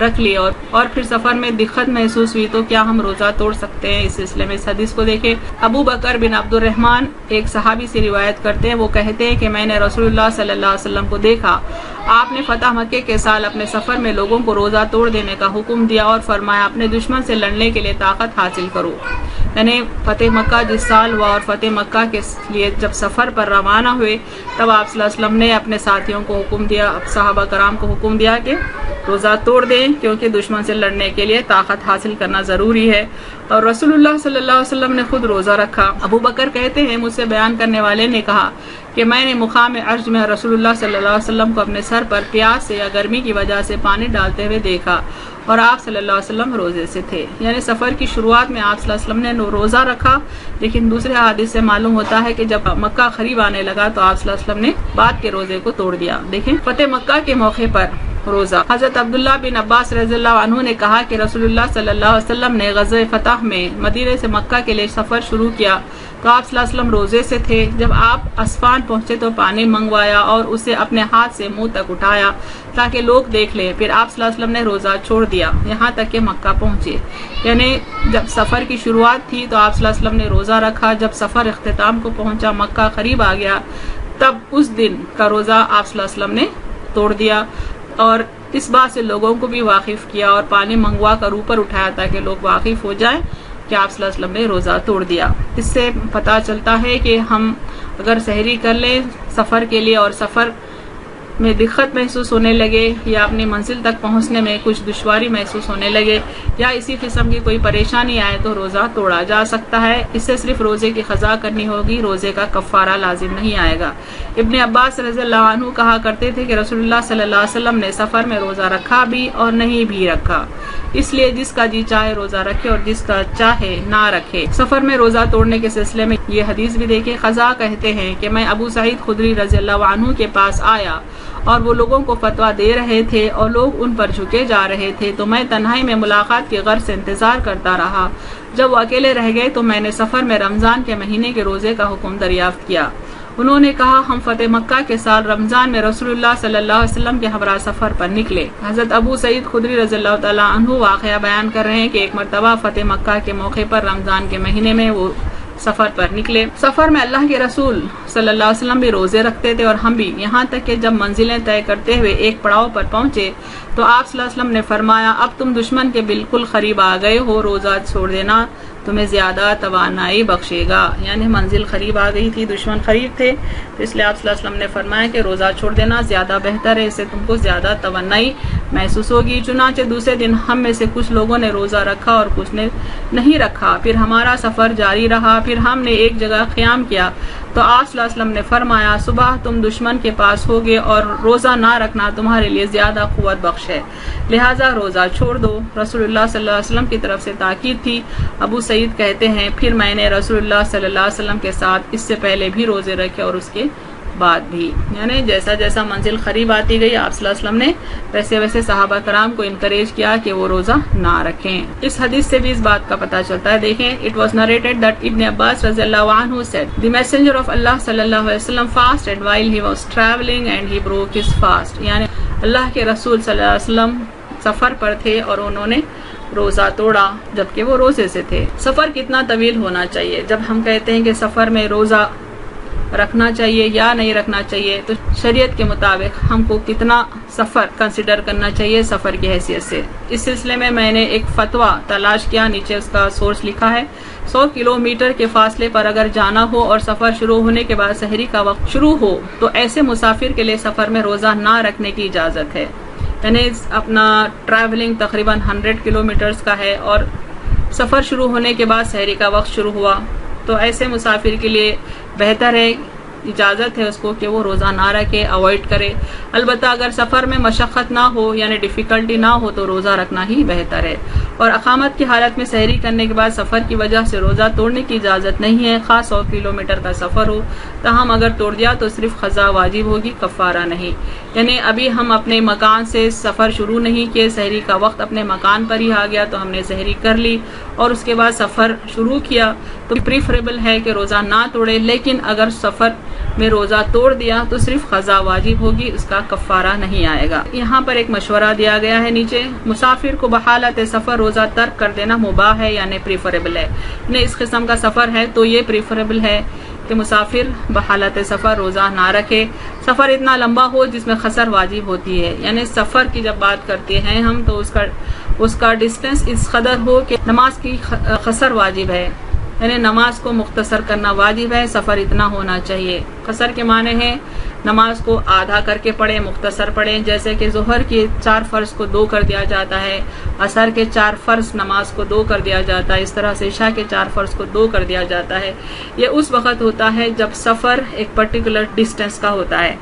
رکھ لی اور پھر سفر میں دقت محسوس ہوئی تو کیا ہم روزہ توڑ سکتے ہیں؟ اس سلسلے میں اس حدیث کو دیکھیں۔ ابو بکر بن عبد الرحمن ایک صحابی سے روایت کرتے ہیں، وہ کہتے ہیں کہ میں نے رسول اللہ صلی اللہ علیہ وسلم کو دیکھا، آپ نے فتح مکہ کے سال اپنے سفر میں لوگوں کو روزہ توڑ دینے کا حکم دیا اور فرمایا اپنے دشمن سے لڑنے کے لیے طاقت حاصل کرو۔ یعنی فتح مکہ جس سال ہوا اور فتح مکہ کے لیے جب سفر پر روانہ ہوئے تب آپ صلی اللہ علیہ وسلم نے اپنے ساتھیوں کو حکم دیا، صحابہ کرام کو حکم دیا کہ روزہ توڑ دیں کیونکہ دشمن سے لڑنے کے لیے طاقت حاصل کرنا ضروری ہے، اور رسول اللہ صلی اللہ علیہ وسلم نے خود روزہ رکھا۔ ابو بکر کہتے ہیں مجھ سے بیان کرنے والے نے کہا کہ میں نے مقام ارج میں رسول اللہ صلی اللہ علیہ وسلم کو اپنے سر پر پیاس سے یا گرمی کی وجہ سے پانی ڈالتے ہوئے دیکھا اور آپ صلی اللہ علیہ وسلم روزے سے تھے۔ یعنی سفر کی شروعات میں آپ صلی اللہ علیہ وسلم نے روزہ رکھا، لیکن دوسرے حدیث سے معلوم ہوتا ہے کہ جب مکہ قریب آنے لگا تو آپ صلی اللہ علیہ وسلم نے بعد کے روزے کو توڑ دیا۔ دیکھیں فتح مکہ کے موقع پر روزہ، حضرت عبداللہ بن عباس رضی اللہ عنہ نے کہا کہ رسول اللہ صلی اللہ علیہ وسلم نے غزوہ فتح میں مدینے سے مکہ کے لیے سفر شروع کیا تو آپ صلی اللہ علیہ وسلم روزے سے تھے۔ جب آپ اسفان پہنچے تو پانی منگوایا اور اسے اپنے ہاتھ سے منہ تک اٹھایا تاکہ لوگ دیکھ لیں، پھر آپ صلی اللہ علیہ وسلم نے روزہ چھوڑ دیا یہاں تک کہ مکہ پہنچے۔ یعنی جب سفر کی شروعات تھی تو آپ صلی اللہ علیہ وسلم نے روزہ رکھا، جب سفر اختتام کو پہنچا، مکہ قریب آ گیا، تب اس دن کا روزہ آپ صلی اللہ علیہ وسلم نے توڑ دیا اور اس بات سے لوگوں کو بھی واقف کیا اور پانی منگوا کر اوپر اٹھایا تاکہ لوگ واقف ہو جائیں کہ آپ صلی اللہ علیہ وسلم نے روزہ توڑ دیا۔ اس سے پتہ چلتا ہے کہ ہم اگر سحری کر لیں سفر کے لیے اور سفر میں دقت محسوس ہونے لگے یا اپنی منزل تک پہنچنے میں کچھ دشواری محسوس ہونے لگے یا اسی قسم کی کوئی پریشانی آئے تو روزہ توڑا جا سکتا ہے۔ اس سے صرف روزے کی قضا کرنی ہوگی، روزے کا کفارہ لازم نہیں آئے گا۔ ابن عباس رضی اللہ عنہ کہا کرتے تھے کہ رسول اللہ صلی اللہ علیہ وسلم نے سفر میں روزہ رکھا بھی اور نہیں بھی رکھا، اس لیے جس کا جی چاہے روزہ رکھے اور جس کا چاہے نہ رکھے۔ سفر میں روزہ توڑنے کے سلسلے میں یہ حدیث بھی دیکھیں، خزا کہتے ہیں کہ میں ابو سعید خدری رضی اللہ عنہ کے پاس آیا اور وہ لوگوں کو فتویٰ دے رہے تھے اور لوگ ان پر جھکے جا رہے تھے تو میں تنہائی میں ملاقات کی غرض سے انتظار کرتا رہا۔ جب وہ اکیلے رہ گئے تو میں نے سفر میں رمضان کے مہینے کے روزے کا حکم دریافت کیا۔ انہوں نے کہا ہم فتح مکہ کے سال رمضان میں رسول اللہ صلی اللہ علیہ وسلم کے ہمراہ سفر پر نکلے۔ حضرت ابو سعید خدری رضی اللہ تعالیٰ عنہ واقعہ بیان کر رہے ہیں کہ ایک مرتبہ فتح مکہ کے موقع پر رمضان کے مہینے میں وہ سفر پر نکلے۔ سفر میں اللہ کے رسول صلی اللہ علیہ وسلم بھی روزے رکھتے تھے اور ہم بھی، یہاں تک کہ جب منزلیں طے کرتے ہوئے ایک پڑاؤ پر پہنچے تو آپ صلی اللہ علیہ وسلم نے فرمایا اب تم دشمن کے بالکل قریب آ گئے ہو، روزہ چھوڑ دینا تمہیں زیادہ توانائی بخشے گا۔ یعنی منزل قریب آ گئی تھی، دشمن قریب تھے، تو اس لیے آپ صلی اللہ علیہ وسلم نے فرمایا کہ روزہ چھوڑ دینا زیادہ بہتر ہے، اس سے تم کو زیادہ توانائی محسوس ہوگی۔ چنانچہ دوسرے دن ہم میں سے کچھ لوگوں نے روزہ رکھا اور کچھ نے نہیں رکھا، پھر ہمارا سفر جاری رہا، پھر ہم نے ایک جگہ قیام کیا تو آپ صلی اللہ علیہ وسلم نے فرمایا صبح تم دشمن کے پاس ہوگے اور روزہ نہ رکھنا تمہارے لیے زیادہ قوت بخش ہے، لہٰذا روزہ چھوڑ دو۔ رسول اللہ صلی اللہ علیہ وسلم کی طرف سے تاکید تھی۔ ابو سعید کہتے ہیں پھر میں نے رسول اللہ صلی اللہ علیہ وسلم کے ساتھ اس سے پہلے بھی روزے رکھے اور اس کے بعد بھی، یعنی جیسا جیسا منزل قریب آتی گئی آپ صلی اللہ علیہ وسلم نے ویسے ویسے صحابہ کرام کو انکریج کیا کہ وہ روزہ نہ رکھیں۔ اس حدیث سے بھی اس بات کا پتہ چلتا ہے۔ دیکھیں اٹ واز نریٹڈ دیٹ ابن عباس رضی اللہ عنہ said the messenger of Allah صلی اللہ علیہ وسلم fasted while he was traveling and he broke his fast، یعنی اللہ کے رسول صلی اللہ علیہ وسلم سفر پر تھے اور انہوں نے روزہ توڑا جبکہ وہ روزے سے تھے۔ سفر کتنا طویل ہونا چاہیے؟ جب ہم کہتے ہیں کہ سفر میں روزہ رکھنا چاہیے یا نہیں رکھنا چاہیے تو شریعت کے مطابق ہم کو کتنا سفر کنسیڈر کرنا چاہیے سفر کی حیثیت سے۔ اس سلسلے میں میں نے ایک فتویٰ تلاش کیا، نیچے اس کا سورس لکھا ہے۔ 100 کلومیٹر کے فاصلے پر اگر جانا ہو اور سفر شروع ہونے کے بعد سحری کا وقت شروع ہو تو ایسے مسافر کے لیے سفر میں روزہ نہ رکھنے کی اجازت ہے۔ یعنی اپنا ٹریولنگ تقریباً 100 کلومیٹرز کا ہے اور سفر شروع ہونے کے بعد سحری کا وقت شروع ہوا تو ایسے مسافر کے لیے بہتر ہے، اجازت ہے اس کو کہ وہ روزہ نہ رکھے، اوائڈ کرے۔ البتہ اگر سفر میں مشقت نہ ہو یعنی ڈیفیکلٹی نہ ہو تو روزہ رکھنا ہی بہتر ہے۔ اور اقامت کی حالت میں سحری کرنے کے بعد سفر کی وجہ سے روزہ توڑنے کی اجازت نہیں ہے، خاص 100 کلومیٹر کا سفر ہو۔ تاہم اگر توڑ دیا تو صرف قضا واجب ہوگی، کفارہ نہیں۔ یعنی ابھی ہم اپنے مکان سے سفر شروع نہیں کیے، سحری کا وقت اپنے مکان پر ہی آ گیا تو ہم نے سحری کر لی اور اس کے بعد سفر شروع کیا تو پریفریبل ہے کہ روزہ نہ توڑے۔ لیکن اگر سفر میں روزہ توڑ دیا تو صرف قضا واجب ہوگی، اس کا کفارہ نہیں آئے گا۔ یہاں پر ایک مشورہ دیا گیا ہے نیچے، مسافر کو بحالت سفر روزہ ترک کر دینا مباح ہے یعنی پریفریبل ہے، یعنی اس قسم کا سفر ہے تو یہ پریفریبل ہے کہ مسافر بحالت سفر روزہ نہ رکھے۔ سفر اتنا لمبا ہو جس میں قصر واجب ہوتی ہے، یعنی سفر کی جب بات کرتے ہیں ہم تو اس کا ڈسٹینس اس قدر ہو کہ نماز کی قصر واجب ہے، یعنی نماز کو مختصر کرنا واجب ہے، سفر اتنا ہونا چاہیے۔ قصر کے معنی ہے نماز کو آدھا کر کے پڑھیں، مختصر پڑھیں، جیسے کہ ظہر کے 4 فرض کو 2 کر دیا جاتا ہے، عصر کے 4 فرض نماز کو 2 کر دیا جاتا ہے، اس طرح سے عشاء کے 4 فرض کو 2 کر دیا جاتا ہے۔ یہ اس وقت ہوتا ہے جب سفر ایک پرٹیکولر ڈسٹینس کا ہوتا ہے،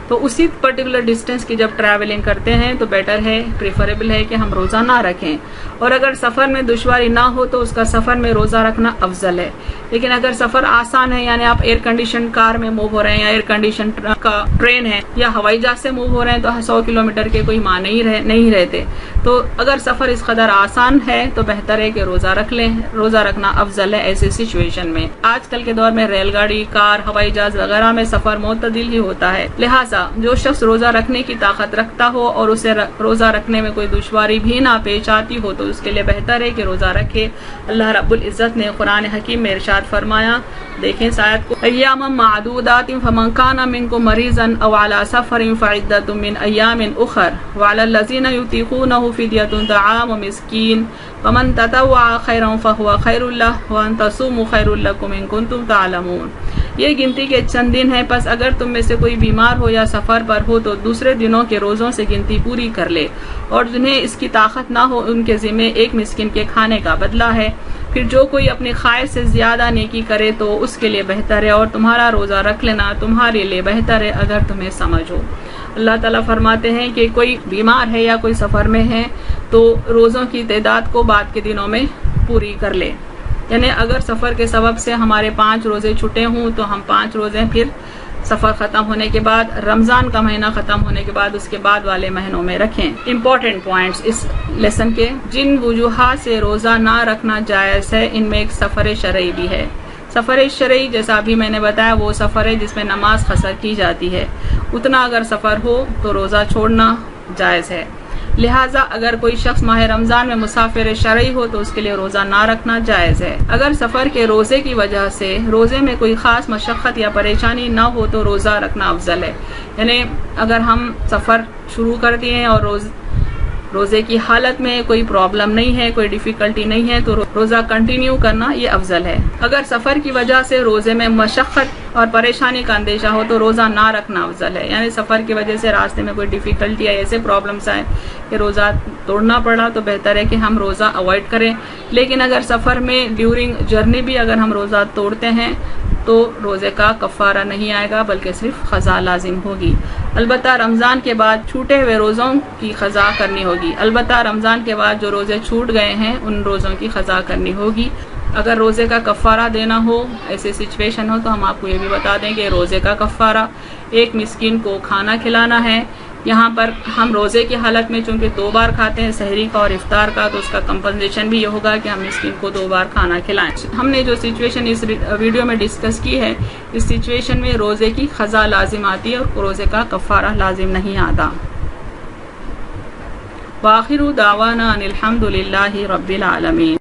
تو اسی پرٹیکولر ڈسٹینس کی جب ٹریولنگ کرتے ہیں تو بیٹر ہے، پریفریبل ہے کہ ہم روزہ نہ رکھیں، اور اگر سفر میں دشواری نہ ہو تو اس کا سفر میں روزہ رکھنا افضل ہے۔ لیکن اگر سفر آسان ہے، یعنی آپ ایئر کنڈیشن کار میں موو ہو رہے ہیں یا ایئر کنڈیشن کا ٹرین ہے یا ہوائی جہاز سے موو ہو رہے ہیں تو 100 کلومیٹر کے کوئی معنی نہیں رہتے، تو اگر سفر اس قدر آسان ہے تو بہتر ہے کہ روزہ رکھ لیں، روزہ رکھنا افضل ہے ایسی سچویشن میں۔ آج کل کے دور میں ریل گاڑی، کار، ہوائی جہاز وغیرہ میں سفر معتدل ہی ہوتا ہے، لہٰذا جو شخص روزہ رکھنے کی طاقت رکھتا ہو اور اسے روزہ رکھنے میں کوئی دشواری بھی نہ پیش آتی ہو تو اس کے لیے بہتر ہے کہ روزہ رکھے۔ اللہ رب العزت نے قرآن حکیم میں ارشاد فرمایا، دیکھیں اس آیت کو، ایام معدودات فمن کان منکم مریضا او علی سفر فعدۃ من ایام اخر وعلی الذین یطیقونہ فدیۃ طعام مسکین ومن تطوع خیرا فهو خیر له وان تصوموا خیر لکم ان کنتم تعلمون۔ یہ گنتی کے چند دن ہیں، پس اگر تم میں سے کوئی بیمار ہو یا سفر پر ہو تو دوسرے دنوں کے روزوں سے گنتی پوری کر لے، اور جنہیں اس کی طاقت نہ ہو ان کے ذمے ایک مسکین کے کھانے کا بدلہ ہے۔ پھر جو کوئی اپنی خواہش سے زیادہ نیکی کرے تو اس کے لیے بہتر ہے، اور تمہارا روزہ رکھ لینا تمہارے لیے بہتر ہے اگر تمہیں سمجھ ہو۔ اللہ تعالیٰ فرماتے ہیں کہ کوئی بیمار ہے یا کوئی سفر میں ہے تو روزوں کی تعداد کو بعد کے دنوں میں پوری کر لے، یعنی اگر سفر کے سبب سے ہمارے 5 روزے چھٹے ہوں تو ہم 5 روزے پھر سفر ختم ہونے کے بعد، رمضان کا مہینہ ختم ہونے کے بعد اس کے بعد والے مہینوں میں رکھیں۔ امپورٹنٹ پوائنٹس اس لیسن کے، جن وجوہات سے روزہ نہ رکھنا جائز ہے ان میں ایک سفر شرعی بھی ہے۔ سفر شرعی جیسا ابھی میں نے بتایا وہ سفر ہے جس میں نماز قصر کی جاتی ہے، اتنا اگر سفر ہو تو روزہ چھوڑنا جائز ہے، لہٰذا اگر کوئی شخص ماہ رمضان میں مسافر شرعی ہو تو اس کے لیے روزہ نہ رکھنا جائز ہے۔ اگر سفر کے روزے کی وجہ سے روزے میں کوئی خاص مشقت یا پریشانی نہ ہو تو روزہ رکھنا افضل ہے، یعنی اگر ہم سفر شروع کر دیے ہیں اور روزے کی حالت میں کوئی پرابلم نہیں ہے، کوئی ڈیفیکلٹی نہیں ہے تو روزہ کنٹینیو کرنا یہ افضل ہے۔ اگر سفر کی وجہ سے روزے میں مشقت اور پریشانی کا اندیشہ ہو تو روزہ نہ رکھنا افضل ہے، یعنی سفر کی وجہ سے راستے میں کوئی ڈیفیکلٹی یا ایسے پرابلمس آئے کہ روزہ توڑنا پڑا تو بہتر ہے کہ ہم روزہ اوائڈ کریں۔ لیکن اگر سفر میں ڈیورنگ جرنی بھی اگر ہم روزہ توڑتے ہیں تو روزے کا کفارہ نہیں آئے گا بلکہ صرف قضا لازم ہوگی۔ البتہ رمضان کے بعد چھوٹے ہوئے روزوں کی قضا کرنی ہوگی، البتہ رمضان کے بعد جو روزے چھوٹ گئے ہیں ان روزوں کی قضا کرنی ہوگی۔ اگر روزے کا کفارہ دینا ہو، ایسی سچویشن ہو تو ہم آپ کو یہ بھی بتا دیں کہ روزے کا کفارہ ایک مسکین کو کھانا کھلانا ہے۔ یہاں پر ہم روزے کی حالت میں چونکہ 2 بار کھاتے ہیں، سحری کا اور افطار کا، تو اس کا کمپنسیشن بھی یہ ہوگا کہ ہم مسکین کو 2 بار کھانا کھلائیں۔ ہم نے جو سچویشن اس ویڈیو میں ڈسکس کی ہے، اس سچویشن میں روزے کی قضا لازم آتی ہے اور روزے کا کفارہ لازم نہیں آتا۔ وآخر دعوانا ان الحمد للہ رب العالمین۔